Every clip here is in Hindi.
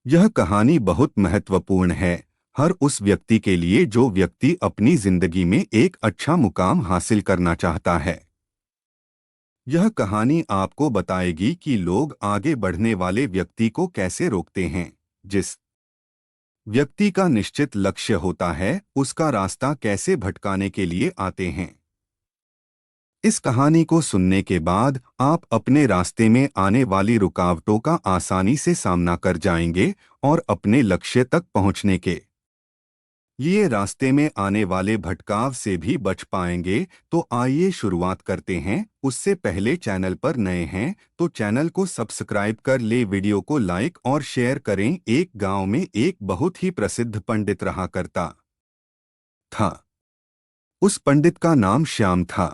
यह कहानी बहुत महत्वपूर्ण है हर उस व्यक्ति के लिए जो व्यक्ति अपनी जिंदगी में एक अच्छा मुकाम हासिल करना चाहता है। यह कहानी आपको बताएगी कि लोग आगे बढ़ने वाले व्यक्ति को कैसे रोकते हैं। जिस व्यक्ति का निश्चित लक्ष्य होता है उसका रास्ता कैसे भटकाने के लिए आते हैं। इस कहानी को सुनने के बाद आप अपने रास्ते में आने वाली रुकावटों का आसानी से सामना कर जाएंगे और अपने लक्ष्य तक पहुंचने के लिए रास्ते में आने वाले भटकाव से भी बच पाएंगे। तो आइए शुरुआत करते हैं। उससे पहले चैनल पर नए हैं तो चैनल को सब्सक्राइब कर ले, वीडियो को लाइक और शेयर करें। एक गांव में एक बहुत ही प्रसिद्ध पंडित रहा करता था। उस पंडित का नाम श्याम था।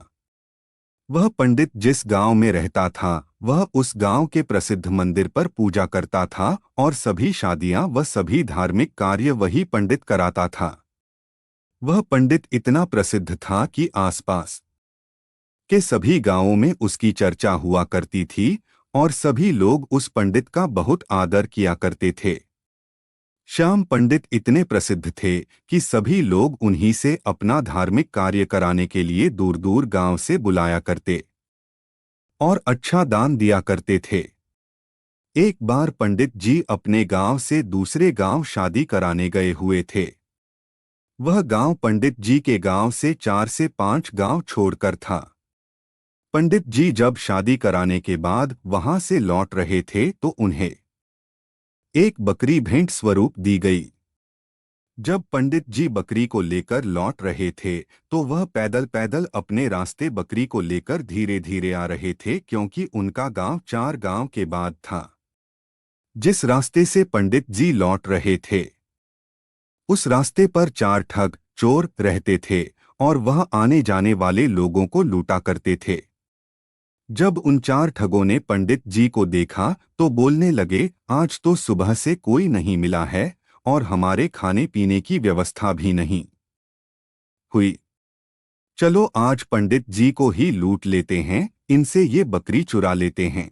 वह पंडित जिस गांव में रहता था वह उस गांव के प्रसिद्ध मंदिर पर पूजा करता था और सभी शादियां व सभी धार्मिक कार्य वही पंडित कराता था। वह पंडित इतना प्रसिद्ध था कि आसपास के सभी गांवों में उसकी चर्चा हुआ करती थी और सभी लोग उस पंडित का बहुत आदर किया करते थे। श्याम पंडित इतने प्रसिद्ध थे कि सभी लोग उन्हीं से अपना धार्मिक कार्य कराने के लिए दूर दूर गांव से बुलाया करते और अच्छा दान दिया करते थे। एक बार पंडित जी अपने गांव से दूसरे गांव शादी कराने गए हुए थे। वह गांव पंडित जी के गांव से 4 से 5 गांव छोड़कर था। पंडित जी जब शादी कराने के बाद वहां से लौट रहे थे तो उन्हें एक बकरी भेंट स्वरूप दी गई। जब पंडित जी बकरी को लेकर लौट रहे थे तो वह पैदल पैदल अपने रास्ते बकरी को लेकर धीरे धीरे आ रहे थे, क्योंकि उनका गांव 4 गांव के बाद था। जिस रास्ते से पंडित जी लौट रहे थे उस रास्ते पर 4 ठग चोर रहते थे और वह आने जाने वाले लोगों को लूटा करते थे। जब उन 4 ठगों ने पंडित जी को देखा तो बोलने लगे, आज तो सुबह से कोई नहीं मिला है और हमारे खाने पीने की व्यवस्था भी नहीं हुई। चलो आज पंडित जी को ही लूट लेते हैं, इनसे ये बकरी चुरा लेते हैं।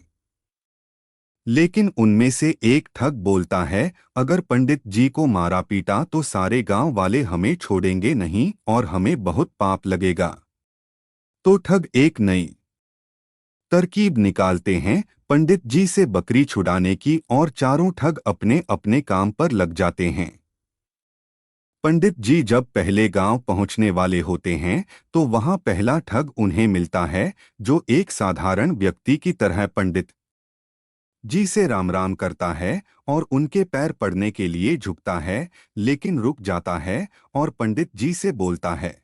लेकिन उनमें से एक ठग बोलता है, अगर पंडित जी को मारा पीटा तो सारे गांव वाले हमें छोड़ेंगे नहीं और हमें बहुत पाप लगेगा। तो ठग एक नई तरकीब निकालते हैं पंडित जी से बकरी छुड़ाने की और चारों ठग अपने अपने काम पर लग जाते हैं। पंडित जी जब पहले गांव पहुंचने वाले होते हैं तो वहां पहला ठग उन्हें मिलता है, जो एक साधारण व्यक्ति की तरह पंडित जी से राम राम करता है और उनके पैर पड़ने के लिए झुकता है, लेकिन रुक जाता है और पंडित जी से बोलता है,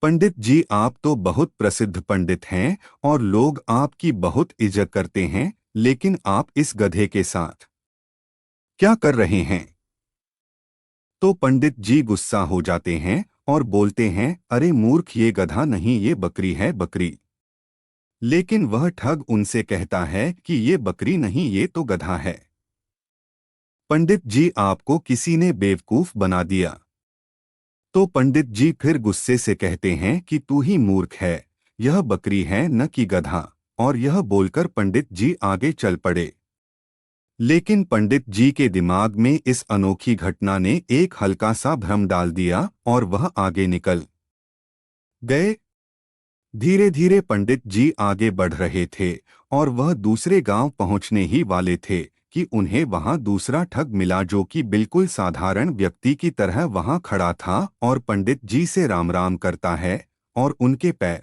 पंडित जी आप तो बहुत प्रसिद्ध पंडित हैं और लोग आपकी बहुत इज्जत करते हैं, लेकिन आप इस गधे के साथ क्या कर रहे हैं। तो पंडित जी गुस्सा हो जाते हैं और बोलते हैं, अरे मूर्ख, ये गधा नहीं, ये बकरी है, बकरी। लेकिन वह ठग उनसे कहता है कि ये बकरी नहीं, ये तो गधा है। पंडित जी आपको किसी ने बेवकूफ बना दिया। तो पंडित जी फिर गुस्से से कहते हैं कि तू ही मूर्ख है, यह बकरी है न कि गधा। और यह बोलकर पंडित जी आगे चल पड़े। लेकिन पंडित जी के दिमाग में इस अनोखी घटना ने एक हल्का सा भ्रम डाल दिया और वह आगे निकल गए। धीरे धीरे पंडित जी आगे बढ़ रहे थे और वह दूसरे गांव पहुंचने ही वाले थे कि उन्हें वहां दूसरा ठग मिला, जो कि बिल्कुल साधारण व्यक्ति की तरह वहां खड़ा था और पंडित जी से राम राम करता है और उनके पैर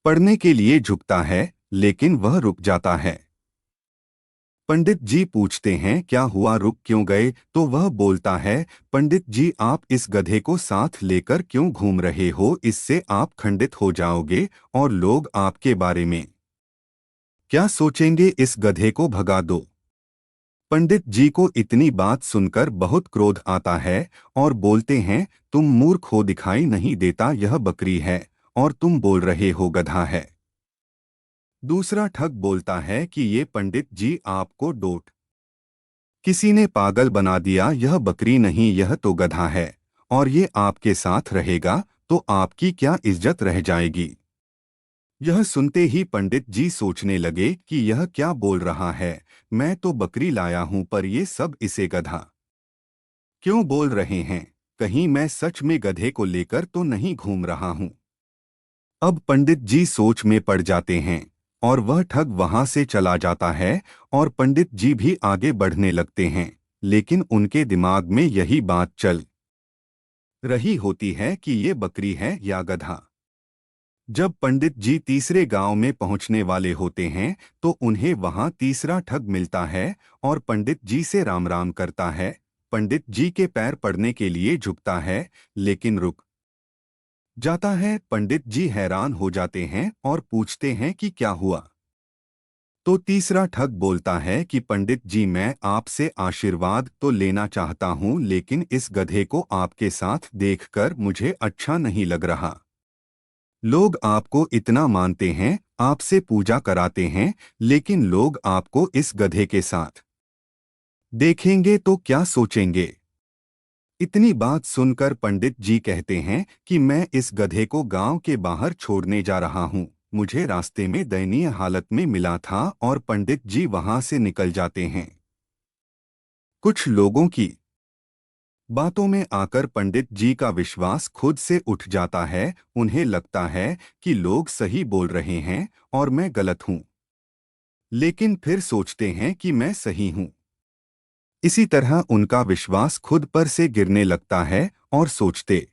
पड़ने के लिए झुकता है, लेकिन वह रुक जाता है। पंडित जी पूछते हैं, क्या हुआ, रुक क्यों गए। तो वह बोलता है, पंडित जी आप इस गधे को साथ लेकर क्यों घूम रहे हो, इससे आप खंडित हो जाओगे और लोग आपके बारे में क्या सोचेंगे, इस गधे को भगा दो। पंडित जी को इतनी बात सुनकर बहुत क्रोध आता है और बोलते हैं, तुम मूर्ख हो, दिखाई नहीं देता यह बकरी है और तुम बोल रहे हो गधा है। दूसरा ठग बोलता है कि ये पंडित जी आपको डोट किसी ने पागल बना दिया, यह बकरी नहीं, यह तो गधा है और ये आपके साथ रहेगा तो आपकी क्या इज्जत रह जाएगी। यह सुनते ही पंडित जी सोचने लगे कि यह क्या बोल रहा है। मैं तो बकरी लाया हूं, पर ये सब इसे गधा क्यों बोल रहे हैं। कहीं मैं सच में गधे को लेकर तो नहीं घूम रहा हूं। अब पंडित जी सोच में पड़ जाते हैं और वह ठग वहां से चला जाता है और पंडित जी भी आगे बढ़ने लगते हैं, लेकिन उनके दिमाग में यही बात चल रही होती है कि ये बकरी है या गधा। जब पंडित जी तीसरे गांव में पहुंचने वाले होते हैं तो उन्हें वहां तीसरा ठग मिलता है और पंडित जी से राम राम करता है। पंडित जी के पैर पड़ने के लिए झुकता है, लेकिन रुक जाता है। पंडित जी हैरान हो जाते हैं और पूछते हैं कि क्या हुआ। तो तीसरा ठग बोलता है कि पंडित जी, मैं आपसे आशीर्वाद तो लेना चाहता हूं, लेकिन इस गधे को आपके साथ देखकर मुझे अच्छा नहीं लग रहा। लोग आपको इतना मानते हैं, आपसे पूजा कराते हैं, लेकिन लोग आपको इस गधे के साथ देखेंगे तो क्या सोचेंगे। इतनी बात सुनकर पंडित जी कहते हैं कि मैं इस गधे को गांव के बाहर छोड़ने जा रहा हूं। मुझे रास्ते में दयनीय हालत में मिला था और पंडित जी वहां से निकल जाते हैं। कुछ लोगों की बातों में आकर पंडित जी का विश्वास खुद से उठ जाता है। उन्हें लगता है कि लोग सही बोल रहे हैं और मैं गलत हूं, लेकिन फिर सोचते हैं कि मैं सही हूं। इसी तरह उनका विश्वास खुद पर से गिरने लगता है और सोचते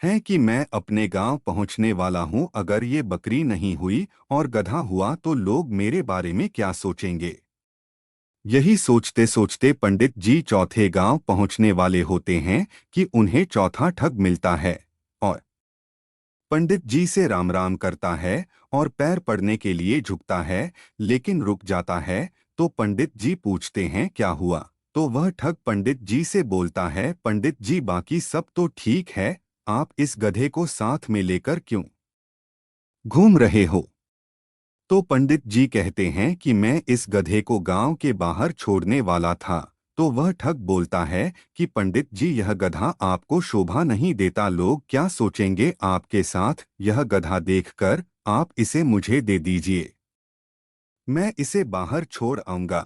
हैं कि मैं अपने गांव पहुंचने वाला हूं। अगर ये बकरी नहीं हुई और गधा हुआ तो लोग मेरे बारे में क्या सोचेंगे। यही सोचते सोचते पंडित जी चौथे गांव पहुंचने वाले होते हैं कि उन्हें चौथा ठग मिलता है और पंडित जी से राम राम करता है और पैर पड़ने के लिए झुकता है, लेकिन रुक जाता है। तो पंडित जी पूछते हैं क्या हुआ। तो वह ठग पंडित जी से बोलता है, पंडित जी, बाकी सब तो ठीक है, आप इस गधे को साथ में लेकर क्यों घूम रहे हो। तो पंडित जी कहते हैं कि मैं इस गधे को गांव के बाहर छोड़ने वाला था। तो वह ठग बोलता है कि पंडित जी, यह गधा आपको शोभा नहीं देता, लोग क्या सोचेंगे आपके साथ। यह गधा देखकर आप इसे मुझे दे दीजिए, मैं इसे बाहर छोड़ आऊंगा।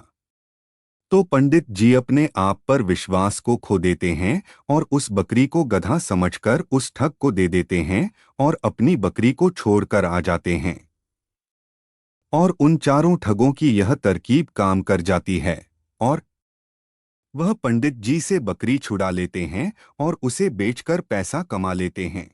तो पंडित जी अपने आप पर विश्वास को खो देते हैं और उस बकरी को गधा समझकर उस ठग को दे देते हैं और अपनी बकरी को छोड़कर आ जाते हैं। और उन चारों ठगों की यह तरकीब काम कर जाती है और वह पंडित जी से बकरी छुड़ा लेते हैं और उसे बेचकर पैसा कमा लेते हैं।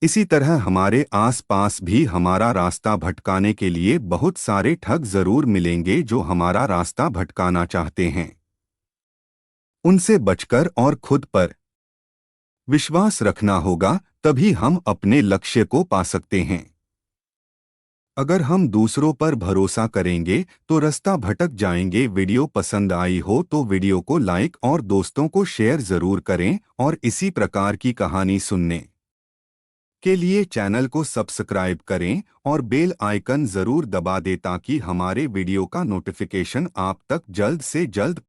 इसी तरह हमारे आसपास भी हमारा रास्ता भटकाने के लिए बहुत सारे ठग जरूर मिलेंगे जो हमारा रास्ता भटकाना चाहते हैं। उनसे बचकर और खुद पर विश्वास रखना होगा, तभी हम अपने लक्ष्य को पा सकते हैं। अगर हम दूसरों पर भरोसा करेंगे तो रास्ता भटक जाएंगे। वीडियो पसंद आई हो तो वीडियो को लाइक और दोस्तों को शेयर जरूर करें और इसी प्रकार की कहानी सुनने के लिए चैनल को सब्सक्राइब करें और बेल आइकन जरूर दबा दें ताकि हमारे वीडियो का नोटिफिकेशन आप तक जल्द से जल्द